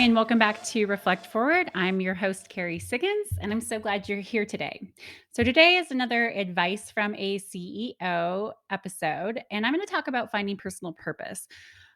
and welcome back to Reflect Forward. I'm your host, Carrie Siggins, and I'm so glad you're here today. So, today is another Advice from a CEO episode, and I'm going to talk about finding personal purpose.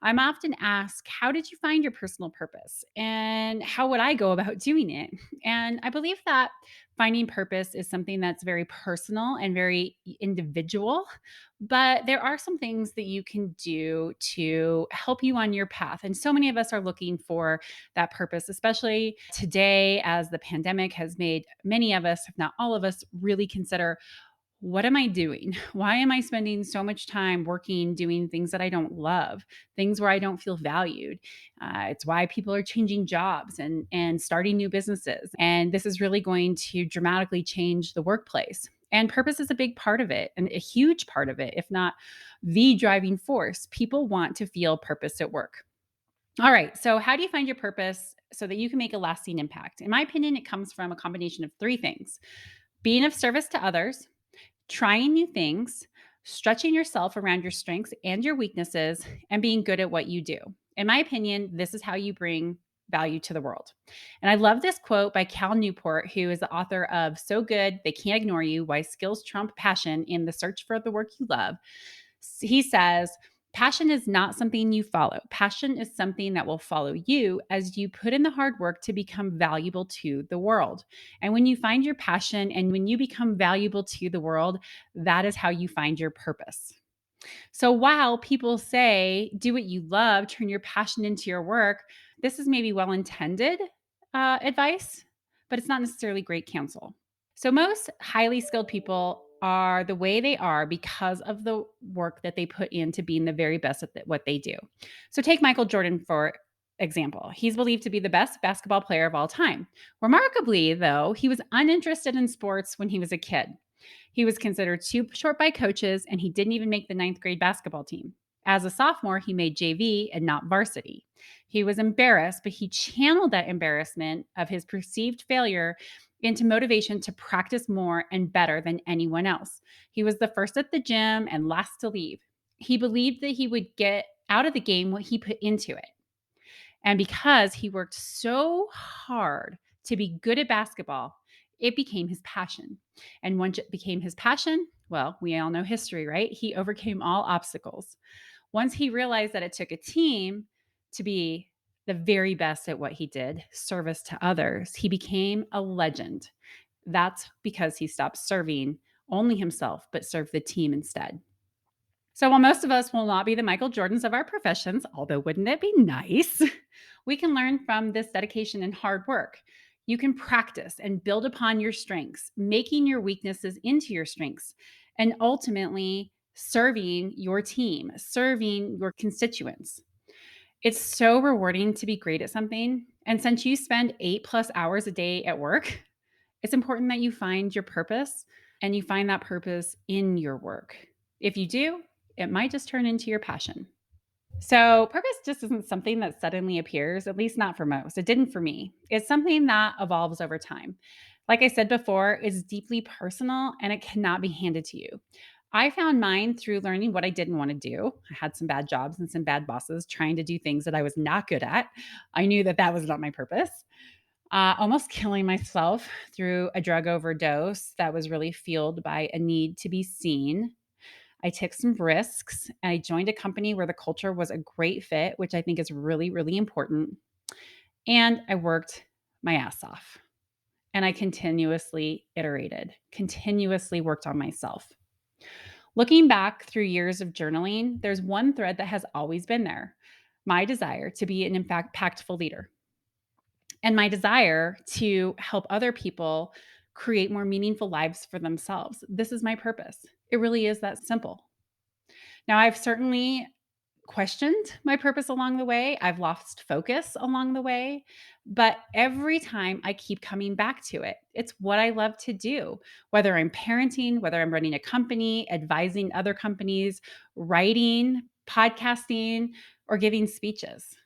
I'm often asked, how did you find your personal purpose? And how would I go about doing it? And I believe that finding purpose is something that's very personal and very individual. But there are some things that you can do to help you on your path. And so many of us are looking for that purpose, especially today as the pandemic has made many of us, if not all of us, really consider, what am I doing? Why am I spending so much time working, doing things that I don't love, things where I don't feel valued? It's why people are changing jobs and starting new businesses. And this is really going to dramatically change the workplace. And purpose is a big part of it, and a huge part of it, if not the driving force. People want to feel purpose at work. All right. So, how do you find your purpose so that you can make a lasting impact? In my opinion, it comes from a combination of three things: being of service to others, trying new things, stretching yourself around your strengths and your weaknesses, and being good at what you do. In my opinion, this is how you bring value to the world. And I love this quote by Cal Newport, who is the author of So Good They Can't Ignore You: Why Skills Trump Passion in the Search for the Work You Love. He says, passion is not something you follow. Passion is something that will follow you as you put in the hard work to become valuable to the world. And when you find your passion and when you become valuable to the world, that is how you find your purpose. So while people say, do what you love, turn your passion into your work, this is maybe well intended advice, but it's not necessarily great counsel. So, most highly skilled people are the way they are because of the work that they put into being the very best at what they do. So, take Michael Jordan for example. He's believed to be the best basketball player of all time. Remarkably, though, he was uninterested in sports when he was a kid. He was considered too short by coaches, and he didn't even make the ninth grade basketball team. As a sophomore, he made JV and not varsity. He was embarrassed, but he channeled that embarrassment of his perceived failure into motivation to practice more and better than anyone else. He was the first at the gym and last to leave. He believed that he would get out of the game what he put into it. And because he worked so hard to be good at basketball, it became his passion. And once it became his passion, well, we all know history, right? He overcame all obstacles. Once he realized that it took a team to be the very best at what he did, service to others, he became a legend. That's because he stopped serving only himself, but served the team instead. So while most of us will not be the Michael Jordans of our professions, although wouldn't it be nice? We can learn from this dedication and hard work. You can practice and build upon your strengths, making your weaknesses into your strengths, and ultimately serving your team, serving your constituents. It's so rewarding to be great at something. And since you spend 8+ hours a day at work, it's important that you find your purpose and you find that purpose in your work. If you do, it might just turn into your passion. So, purpose just isn't something that suddenly appears, at least not for most. It didn't for me. It's something that evolves over time. Like I said before, it's deeply personal and it cannot be handed to you. I found mine through learning what I didn't want to do. I had some bad jobs and some bad bosses trying to do things that I was not good at. I knew that that was not my purpose. Almost killing myself through a drug overdose that was really fueled by a need to be seen. I took some risks and I joined a company where the culture was a great fit, which I think is really, really important. And I worked my ass off and I continuously iterated, continuously worked on myself. Looking back through years of journaling, there's one thread that has always been there: my desire to be an impactful leader and my desire to help other people create more meaningful lives for themselves. This is my purpose. It really is that simple. Now, I've certainly questioned my purpose along the way. I've lost focus along the way, but every time I keep coming back to it. It's what I love to do, whether I'm parenting, whether I'm running a company, advising other companies, writing, podcasting, or giving speeches.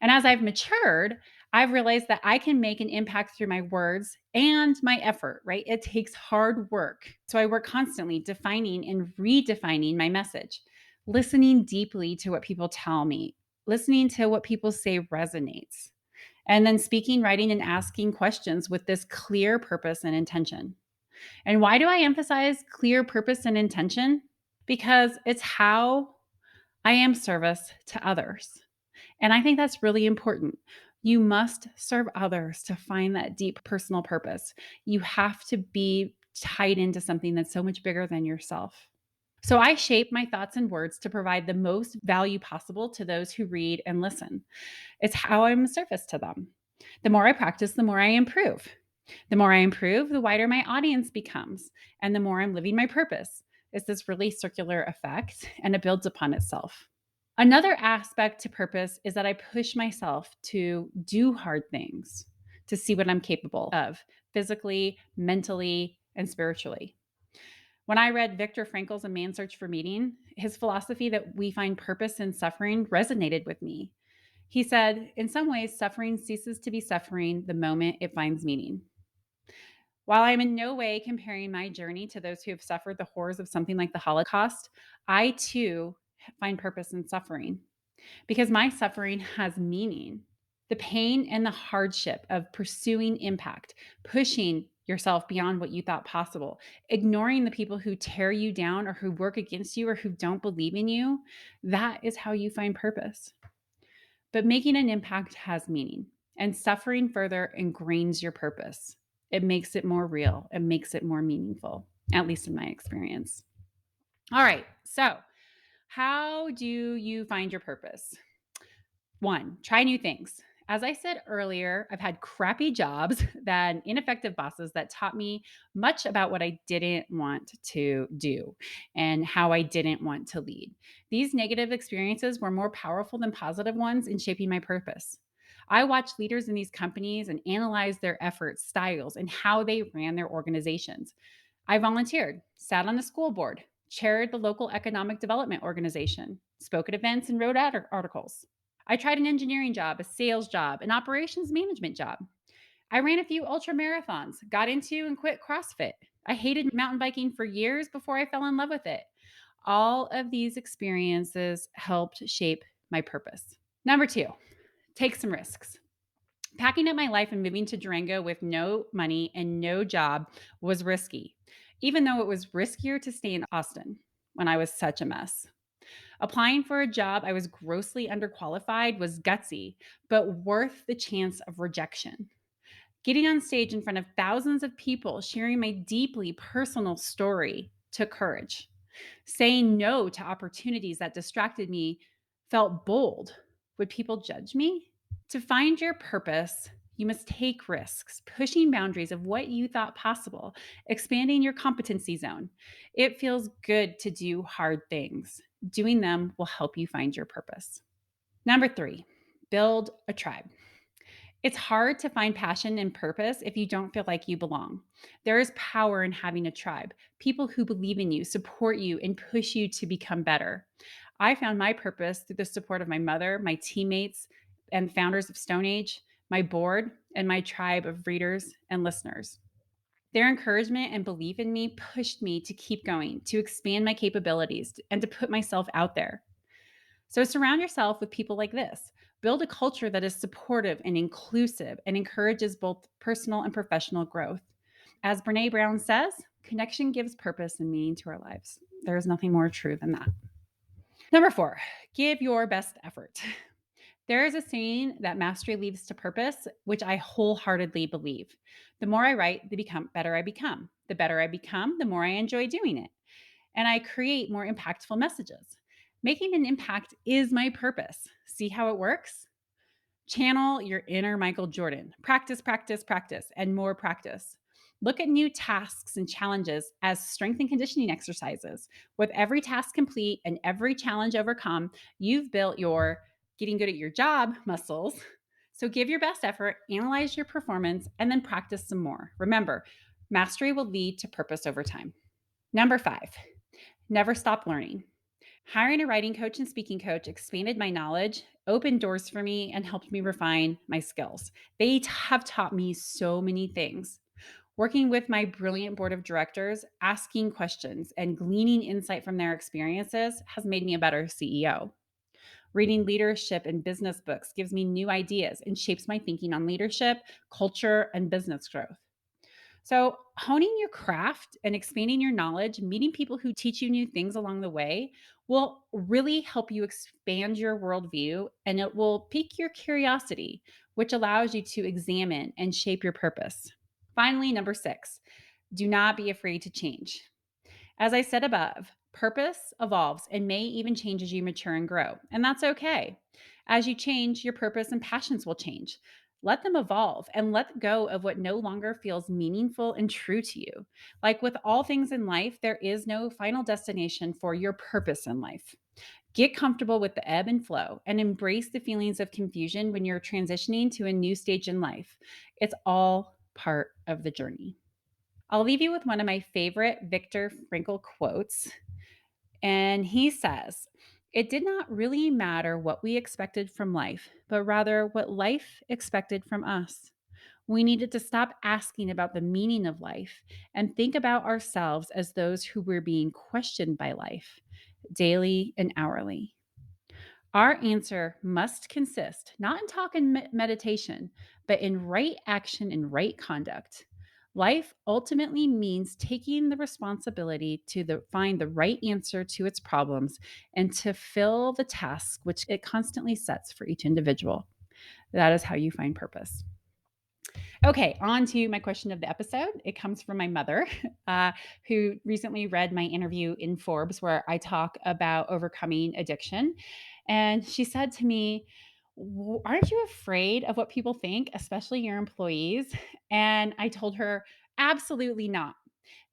And as I've matured, I've realized that I can make an impact through my words and my effort, right? It takes hard work. So I work constantly defining and redefining my message, listening deeply to what people tell me, listening to what people say resonates. And then speaking, writing, and asking questions with this clear purpose and intention. And why do I emphasize clear purpose and intention? Because it's how I am service to others. And I think that's really important. You must serve others to find that deep personal purpose. You have to be tied into something that's so much bigger than yourself. So I shape my thoughts and words to provide the most value possible to those who read and listen. It's how I'm a service to them. The more I practice, the more I improve. The more I improve, the wider my audience becomes, and the more I'm living my purpose. It's this really circular effect, and it builds upon itself. Another aspect to purpose is that I push myself to do hard things, to see what I'm capable of physically, mentally, and spiritually. When I read Viktor Frankl's A Man's Search for Meaning, his philosophy that we find purpose in suffering resonated with me. He said, in some ways, suffering ceases to be suffering the moment it finds meaning. While I'm in no way comparing my journey to those who have suffered the horrors of something like the Holocaust, I too find purpose in suffering because my suffering has meaning. The pain and the hardship of pursuing impact, pushing yourself beyond what you thought possible, ignoring the people who tear you down or who work against you or who don't believe in you, that is how you find purpose. But making an impact has meaning, and suffering further ingrains your purpose. It makes it more real, it makes it more meaningful, at least in my experience. All right, so how do you find your purpose? One, try new things. As I said earlier, I've had crappy jobs that ineffective bosses that taught me much about what I didn't want to do and how I didn't want to lead. These negative experiences were more powerful than positive ones in shaping my purpose. I watched leaders in these companies and analyzed their efforts, styles, and how they ran their organizations. I volunteered, sat on the school board, chaired the local economic development organization, spoke at events, and wrote articles. I tried an engineering job, a sales job, an operations management job. I ran a few ultra marathons, got into and quit CrossFit. I hated mountain biking for years before I fell in love with it. All of these experiences helped shape my purpose. Number two, take some risks. Packing up my life and moving to Durango with no money and no job was risky, even though it was riskier to stay in Austin when I was such a mess. Applying for a job I was grossly underqualified was gutsy, but worth the chance of rejection. Getting on stage in front of thousands of people sharing my deeply personal story took courage. Saying no to opportunities that distracted me felt bold. Would people judge me? To find your purpose, you must take risks, pushing boundaries of what you thought possible, expanding your competency zone. It feels good to do hard things. Doing them will help you find your purpose. Number three, build a tribe. It's hard to find passion and purpose if you don't feel like you belong. There is power in having a tribe, people who believe in you, support you, and push you to become better. I found my purpose through the support of my mother, my teammates, and founders of Stone Age, my board, and my tribe of readers and listeners. Their encouragement and belief in me pushed me to keep going, to expand my capabilities, and to put myself out there. So surround yourself with people like this. Build a culture that is supportive and inclusive and encourages both personal and professional growth. As Brene Brown says, connection gives purpose and meaning to our lives. There is nothing more true than that. Number four, give your best effort. There is a saying that mastery leads to purpose, which I wholeheartedly believe. The more I write, the better I become. The better I become, the more I enjoy doing it. And I create more impactful messages. Making an impact is my purpose. See how it works? Channel your inner Michael Jordan. Practice, practice, practice, and more practice. Look at new tasks and challenges as strength and conditioning exercises. With every task complete and every challenge overcome, you've built your getting good at your job muscles. So give your best effort, analyze your performance, and then practice some more. Remember, mastery will lead to purpose over time. Number five, never stop learning. Hiring a writing coach and speaking coach expanded my knowledge, opened doors for me, and helped me refine my skills. They have taught me so many things. Working with my brilliant board of directors, asking questions, and gleaning insight from their experiences has made me a better CEO. Reading leadership and business books gives me new ideas and shapes my thinking on leadership, culture, and business growth. So, honing your craft and expanding your knowledge, meeting people who teach you new things along the way will really help you expand your worldview and it will pique your curiosity, which allows you to examine and shape your purpose. Finally, number six, do not be afraid to change. As I said above, purpose evolves and may even change as you mature and grow, and that's okay. As you change, your purpose and passions will change. Let them evolve and let go of what no longer feels meaningful and true to you. Like with all things in life, there is no final destination for your purpose in life. Get comfortable with the ebb and flow and embrace the feelings of confusion when you're transitioning to a new stage in life. It's all part of the journey. I'll leave you with one of my favorite Viktor Frankl quotes. And he says, "It did not really matter what we expected from life, but rather what life expected from us. We needed to stop asking about the meaning of life and think about ourselves as those who were being questioned by life daily and hourly. Our answer must consist not in talk and meditation, but in right action and right conduct. Life ultimately means taking the responsibility to find the right answer to its problems and to fill the task which it constantly sets for each individual. That is how you find purpose." Okay, on to my question of the episode. It comes from my mother, who recently read my interview in Forbes where I talk about overcoming addiction. And she said to me, Aren't you afraid of what people think, especially your employees?" And I told her, "Absolutely not."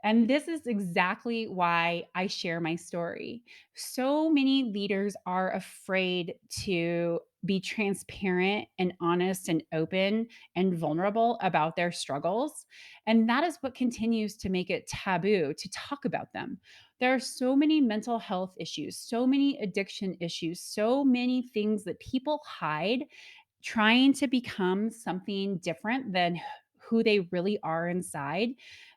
And this is exactly why I share my story. So many leaders are afraid to be transparent and honest and open and vulnerable about their struggles. And that is what continues to make it taboo to talk about them. There are so many mental health issues, so many addiction issues, so many things that people hide trying to become something different than who they really are inside,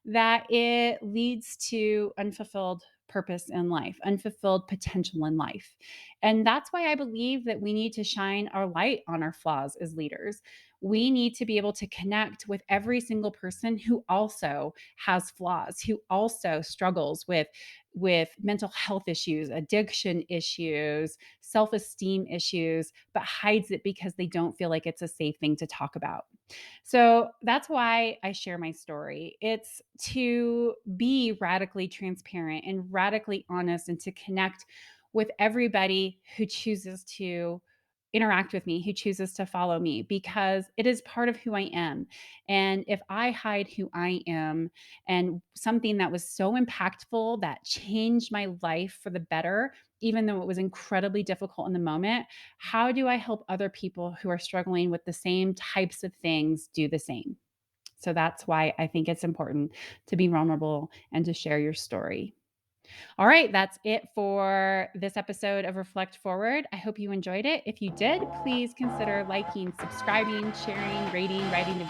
that it leads to unfulfilled purpose in life, unfulfilled potential in life. And that's why I believe that we need to shine our light on our flaws as leaders. We need to be able to connect with every single person who also has flaws, who also struggles with mental health issues, addiction issues, self-esteem issues, but hides it because they don't feel like it's a safe thing to talk about. So that's why I share my story. It's to be radically transparent and radically honest and to connect with everybody who chooses to interact with me, who chooses to follow me, because it is part of who I am. And if I hide who I am and something that was so impactful that changed my life for the better, even though it was incredibly difficult in the moment, how do I help other people who are struggling with the same types of things do the same? So that's why I think it's important to be vulnerable and to share your story. All right, that's it for this episode of Reflect Forward. I hope you enjoyed it. If you did, please consider liking, subscribing, sharing, rating, writing a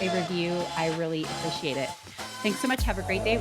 review. I really appreciate it. Thanks so much. Have a great day.